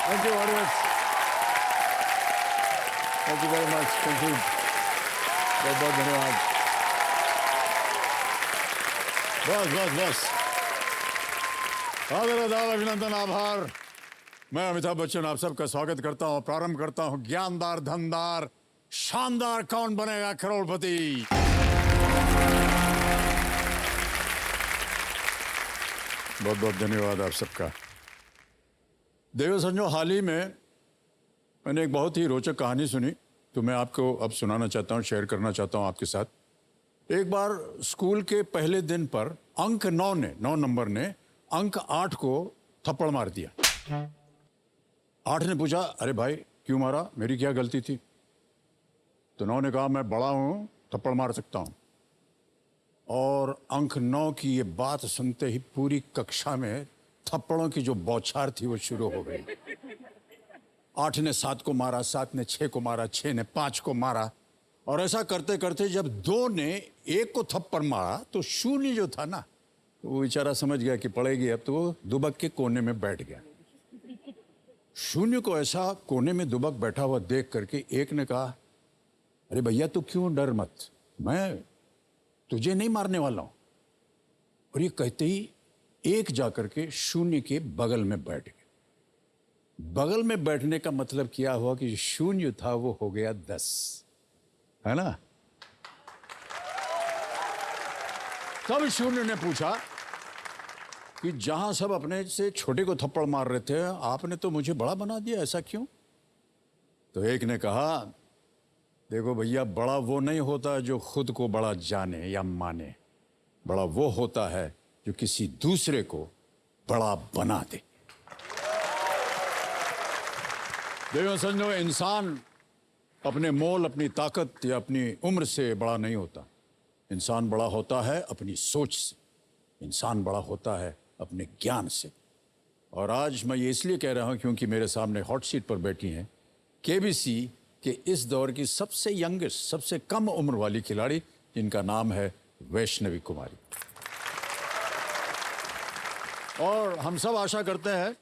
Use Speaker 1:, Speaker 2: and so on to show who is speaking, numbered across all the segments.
Speaker 1: Thank you very much, thank you very much, thank you, बहुत बहुत धन्यवाद। बस बस बस, आदर आदाब, अभिनंदन, आभार। मैं अमिताभ बच्चन आप सबका स्वागत करता हूं, प्रारंभ करता हूं ज्ञानदार, धनदार, शानदार कौन बनेगा करोड़पति। बहुत बहुत धन्यवाद आप सबका। देव संजो, हाल ही में मैंने एक बहुत ही रोचक कहानी सुनी, तो मैं आपको अब सुनाना चाहता हूँ, शेयर करना चाहता हूँ आपके साथ। एक बार स्कूल के पहले दिन पर अंक 9 नंबर ने अंक 8 को थप्पड़ मार दिया। 8 ने पूछा, अरे भाई क्यों मारा, मेरी क्या गलती थी? तो 9 ने कहा, मैं बड़ा हूं, थप्पड़ मार सकता हूं। और अंक 9 की ये बात सुनते ही पूरी कक्षा में थप्पड़ों की जो बौछार थी वो शुरू हो गई। 8 ने 7 को मारा, 7 ने 6 को मारा, 6 ने 5 को मारा, और ऐसा करते करते जब 2 ने 1 को थप्पड़ मारा तो शून्य जो था ना, वो बेचारा समझ गया कि पड़ेगी अब, तो वो दुबक के कोने में बैठ गया। शून्य को ऐसा कोने में दुबक बैठा हुआ देख करके 1 ने कहा, अरे भैया तू क्यों डर मत, मैं तुझे नहीं मारने वाला हूं। और ये कहते ही 1 जाकर के शून्य के बगल में बैठ गया। बगल में बैठने का मतलब क्या हुआ कि शून्य था वो हो गया 10, है ना? तब शून्य ने पूछा कि जहां सब अपने से छोटे को थप्पड़ मार रहे थे, आपने तो मुझे बड़ा बना दिया, ऐसा क्यों? तो 1 ने कहा, देखो भैया, बड़ा वो नहीं होता जो खुद को बड़ा जाने या माने, बड़ा वो होता है जो किसी दूसरे को बड़ा बना दे। देखो समझो, इंसान अपने मोल, अपनी ताकत या अपनी उम्र से बड़ा नहीं होता। इंसान बड़ा होता है अपनी सोच से, इंसान बड़ा होता है अपने ज्ञान से। और आज मैं ये इसलिए कह रहा हूं क्योंकि मेरे सामने हॉट सीट पर बैठी हैं केबीसी के इस दौर की सबसे यंगेस्ट, सबसे कम उम्र वाली खिलाड़ी, जिनका नाम है वैष्णवी कुमारी। और हम सब आशा करते हैं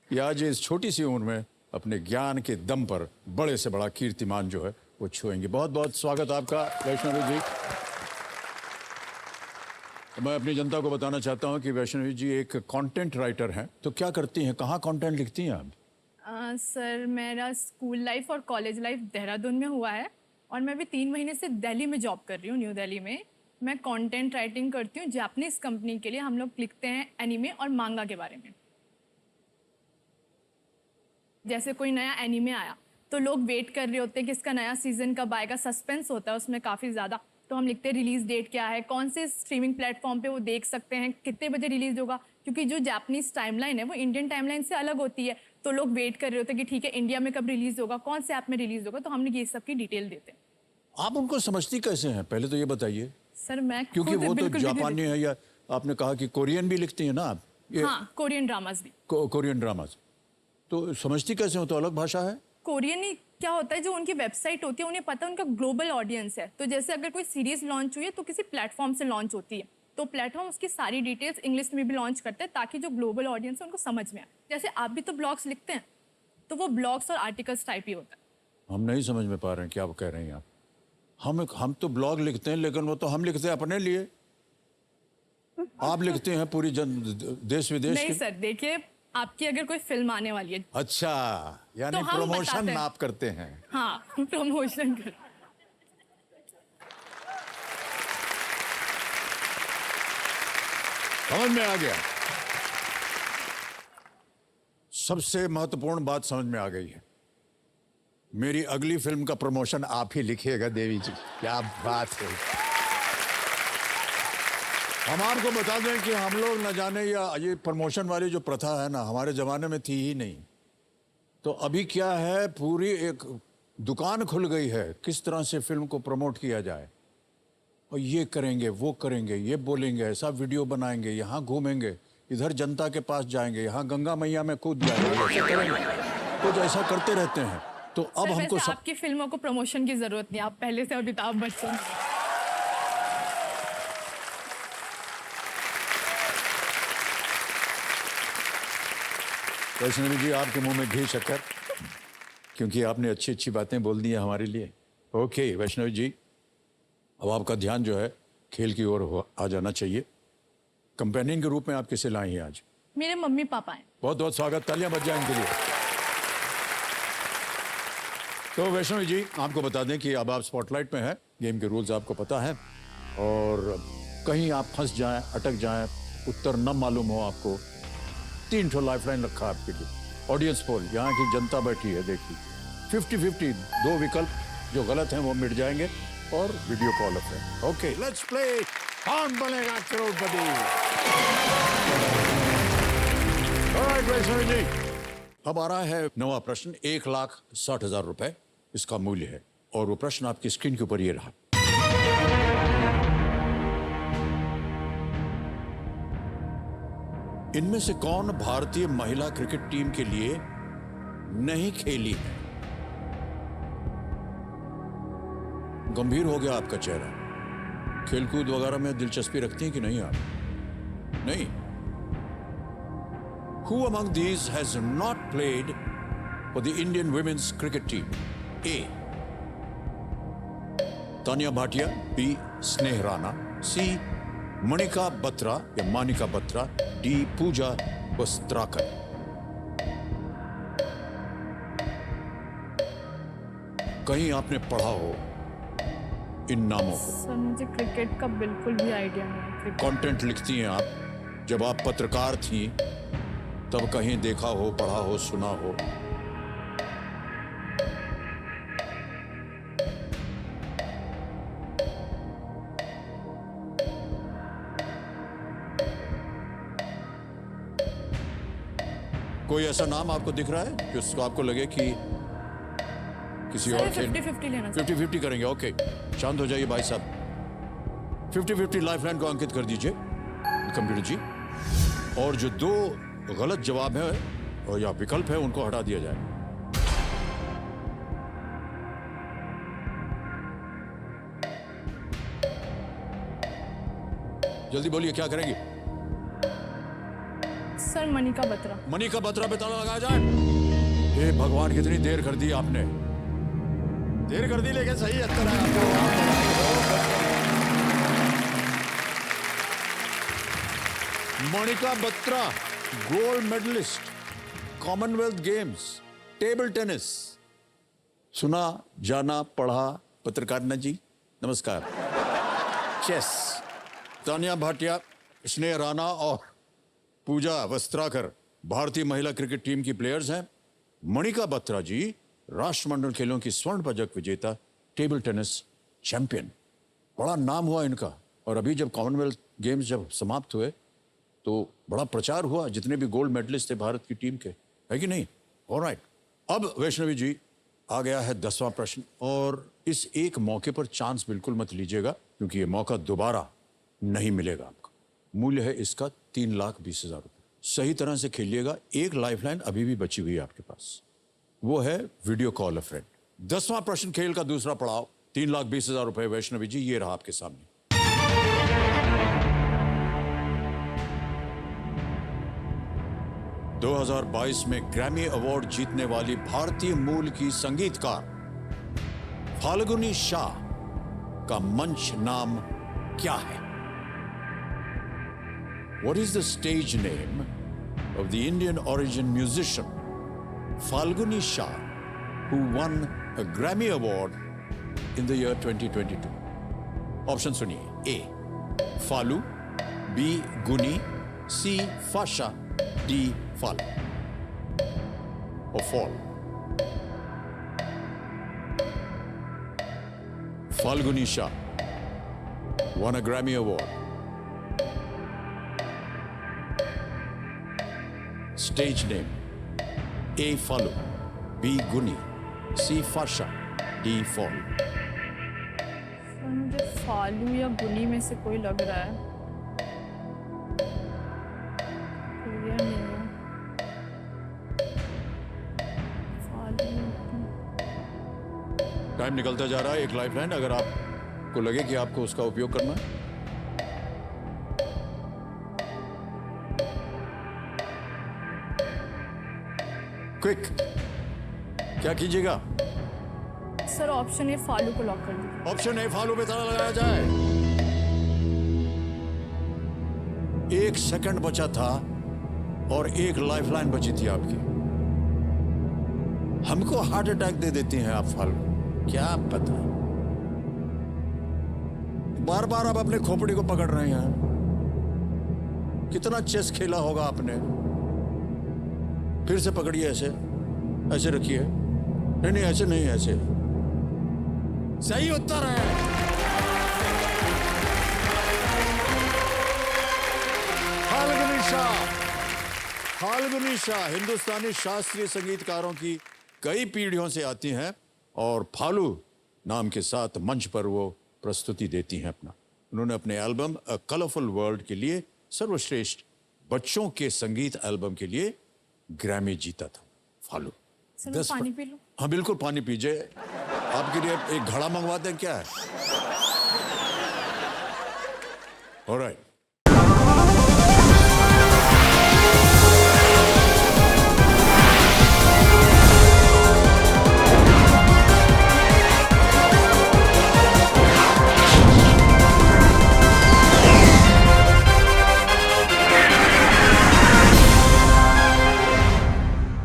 Speaker 1: कि आज इस छोटी सी उम्र में अपने ज्ञान के दम पर बड़े से बड़ा कीर्तिमान जो है वो छुएंगे। बहुत बहुत स्वागत आपका वैष्णवी जी। मैं अपनी जनता को बताना चाहता हूं कि वैष्णवी जी एक कंटेंट राइटर हैं। तो क्या करती हैं, कहाँ कंटेंट लिखती हैं आप?
Speaker 2: सर मेरा स्कूल लाइफ और कॉलेज लाइफ देहरादून में हुआ है, और मैं अभी 3 महीने से दिल्ली में जॉब कर रही हूँ, न्यू दिल्ली में। मैं कंटेंट राइटिंग करती हूँ जापानीज कंपनी के लिए। हम लोग लिखते हैं एनीमे और मांगा के बारे में। जैसे कोई नया एनीमे आया तो लोग वेट कर रहे होते हैं कि इसका नया सीजन कब आएगा, सस्पेंस होता है उसमें काफ़ी ज़्यादा। तो हम लिखते हैं रिलीज डेट क्या है, कौन से स्ट्रीमिंग प्लेटफॉर्म पे वो देख सकते हैं, कितने बजे रिलीज होगा, क्योंकि जो जापानीज टाइमलाइन है वो इंडियन टाइमलाइन से अलग होती है। तो लोग वेट कर रहे होते हैं कि ठीक है इंडिया में कब रिलीज होगा, कौन से ऐप में रिलीज होगा। तो हमने ये सब की डिटेल देते हैं।
Speaker 1: आप उनको समझती कैसे हैं, पहले तो ये बताइए।
Speaker 2: सर मैं
Speaker 1: क्योंकि
Speaker 2: खुद
Speaker 1: वो तो
Speaker 2: बिल्कुल भी नहीं
Speaker 1: जापानी है, या आपने कहा कि कोरियन भी लिखती हैं ना आप?
Speaker 2: लिखती। हाँ, कोरियन ड्रामाज भी।
Speaker 1: कोरियन ड्रामाज तो समझती कैसे हो, तो अलग भाषा है।
Speaker 2: कोरियन ही क्या होता है, जो उनकी वेबसाइट होती है उन्हें पता है उनका ग्लोबल ऑडियंस है। तो जैसे अगर कोई सीरीज लॉन्च हुई है तो किसी प्लेटफॉर्म से लॉन्च होती है, तो प्लेटफॉर्म उसकी सारी डिटेल्स इंग्लिश में भी लॉन्च करते हैं ताकि जो ग्लोबल ऑडियंस है उनको समझ में आए। जैसे आप भी तो ब्लॉग्स लिखते हैं, तो वो ब्लॉग्स और आर्टिकल्स टाइप ही होता है।
Speaker 1: हम नहीं समझ में पा रहे हैं क्या कह रही हैं आप। हम तो ब्लॉग लिखते हैं, लेकिन वो तो हम लिखते हैं अपने लिए, आप लिखते हैं पूरी देश विदेश
Speaker 2: नहीं
Speaker 1: की।
Speaker 2: सर, देखिए आपकी अगर कोई फिल्म आने वाली है।
Speaker 1: अच्छा, यानी
Speaker 2: तो हम
Speaker 1: प्रमोशन
Speaker 2: बताते हैं।
Speaker 1: आप करते हैं।
Speaker 2: हाँ, प्रमोशन कर।
Speaker 1: समझ में आ गया, सबसे महत्वपूर्ण बात समझ में आ गई है। मेरी अगली फिल्म का प्रमोशन आप ही लिखिएगा देवी जी। क्या बात है। हम आपको बता दें कि हम लोग न जाने, या ये प्रमोशन वाली जो प्रथा है ना, हमारे जमाने में थी ही नहीं। तो अभी क्या है, पूरी एक दुकान खुल गई है किस तरह से फिल्म को प्रमोट किया जाए। और ये करेंगे, वो करेंगे, ये बोलेंगे, ऐसा वीडियो बनाएंगे, यहाँ घूमेंगे, इधर जनता के पास जाएंगे, यहाँ गंगा मैया में कूद जाएंगे, ऐसा करेंगे, कुछ ऐसा करते रहते हैं। तो अब
Speaker 2: सर,
Speaker 1: हमको
Speaker 2: वैसे आपकी फिल्मों को प्रमोशन की जरूरत नहीं, आप पहले से अमिताभ बच्चन।
Speaker 1: वैष्णवी जी आपके मुंह में घी शक्कर, क्योंकि आपने अच्छी अच्छी बातें बोल दी हैं हमारे लिए। ओके वैष्णवी जी, अब आपका ध्यान जो है खेल की ओर आ जाना चाहिए। कंपेनियन के रूप में आप किसे लाई हैं आज?
Speaker 2: मेरे मम्मी पापा हैं।
Speaker 1: बहुत बहुत स्वागत, तालियां बज जाएं इनके लिए। तो वैष्णवी जी आपको बता दें कि अब आप स्पॉटलाइट में हैं, गेम के रूल्स आपको पता है, और कहीं आप फंस जाएं, अटक जाएं, उत्तर न मालूम हो आपको, 3 ठो लाइफलाइन रखा है आपके लिए। ऑडियंस पोल, यहाँ की जनता बैठी है, देखिए 50-50, 2 विकल्प जो गलत हैं वो मिट जाएंगे, और वीडियो कॉल अप है। ओके लेट्स प्ले, कौन बनेगा करोड़पति। ऑलराइट वैष्णवी जी, अब आ रहा है नवा प्रश्न, 1,60,000 रुपए इसका मूल्य है, और वो प्रश्न आपकी स्क्रीन के ऊपर ये रहा। इनमें से कौन भारतीय महिला क्रिकेट टीम के लिए नहीं खेली है? गंभीर हो गया आपका चेहरा। खेलकूद वगैरह में दिलचस्पी रखती हैं कि नहीं आप? नहीं। Who among these has not played for the Indian women's cricket team? A. Tania Bhatia, B. स्नेह राणा, C. मणिका बत्रा या मानिका बत्रा, D. पूजा वस्त्राकर। कहीं आपने पढ़ा हो इन नामों को?
Speaker 2: सर मुझे क्रिकेट का बिल्कुल भी आइडिया नहीं है।
Speaker 1: कंटेंट लिखती हैं आप, जब आप पत्रकार थी तब कहीं देखा हो, पढ़ा हो, सुना हो? कोई ऐसा नाम आपको दिख रहा है जिसको आपको लगे कि किसी और खेल?
Speaker 2: 50-50 लेना।
Speaker 1: 50-50 करेंगे, ओके। शांत हो जाइए भाई साहब। 50-50 लाइफलाइन को अंकित कर दीजिए कंप्यूटर जी, और जो 2 गलत जवाब है और या विकल्प है उनको हटा दिया जाए। जल्दी बोलिए क्या करेंगे?
Speaker 2: सर मनिका बत्रा।
Speaker 1: मनिका बत्रा पे ताला लगाया जाए। हे भगवान, कितनी देर कर दी आपने, देर कर दी, लेकिन सही उत्तर है आपका। Manika Batra, gold medallist, Commonwealth Games, table tennis. सुना, जाना, पढ़ा पत्रकारिता जी, नमस्कार। चेस, तानिया भाटिया, स्नेह राणा और पूजा वस्त्राकर भारतीय महिला क्रिकेट टीम की प्लेयर्स हैं। मणिका बत्रा जी राष्ट्रमंडल खेलों की स्वर्ण पदक विजेता, टेबल टेनिस चैंपियन। बड़ा नाम हुआ इनका, और अभी जब कॉमनवेल्थ गेम्स जब समाप्त हुए तो बड़ा प्रचार हुआ, जितने भी गोल्ड मेडलिस्ट थे भारत की टीम के, है कि नहीं? ऑलराइट, अब वैष्णवी जी आ गया है 10वां प्रश्न, और इस एक मौके पर चांस बिल्कुल मत लीजिएगा, क्योंकि ये मौका दोबारा नहीं मिलेगा आपको। मूल्य है इसका 3,20,000 रुपये। सही तरह से खेलिएगा, एक लाइफलाइन अभी भी बची हुई है आपके पास, वो है वीडियो कॉल अ फ्रेंड। 10वां प्रश्न, खेल का दूसरा पड़ाव, 3,20,000 रुपये। वैष्णवी जी ये रहा आपके सामने। 2022 में ग्रैमी अवार्ड जीतने वाली भारतीय मूल की संगीतकार फाल्गुनी शाह का मंच नाम क्या है? What is the stage name of the Indian origin musician Falguni Shah, who won a Grammy Award in the year 2022? Option सुनिए। A. Falu, B. Guni, C. Fasha, D. Fal or Fall. Falguni Shah won a Grammy Award. Stage name: A. Falu, B. Guni, C. Fasha, D. Fall.
Speaker 2: Sir मुझे फालू या गुनी में से कोई लग रहा है। क्लियर नहीं है। फालू।
Speaker 1: टाइम निकलता जा रहा है। एक लाइफलाइन, अगर आपको लगे कि आपको उसका उपयोग करना है। क्विक, क्या कीजिएगा?
Speaker 2: सर ऑप्शन ए फालू को लॉक कर दीजिए।
Speaker 1: ऑप्शन ए फालू पे ताला लगाया जाए। 1 सेकंड बचा था और 1 लाइफलाइन बची थी आपकी। हमको हार्ट अटैक दे देती हैं आप फालू, क्या पता। बार बार आप अपने खोपड़ी को पकड़ रहे हैं। कितना चेस खेला होगा आपने। फिर से पकड़िए, ऐसे ऐसे रखिए। नहीं नहीं, ऐसे नहीं, ऐसे। सही उत्तर है। फाल्गुनी शाह। फाल्गुनी शाह हिंदुस्तानी शास्त्रीय संगीतकारों की कई पीढ़ियों से आती हैं और फालू नाम के साथ मंच पर वो प्रस्तुति देती हैं अपना। उन्होंने अपने एल्बम अ कलरफुल वर्ल्ड के लिए सर्वश्रेष्ठ बच्चों के संगीत एल्बम के लिए ग्रैमी जीता था फालू।
Speaker 2: सर मैं पानी पी लूं?
Speaker 1: हाँ बिल्कुल, पानी पीजिए। आपके लिए एक घड़ा मंगवाते हैं क्या है? ऑलराइट।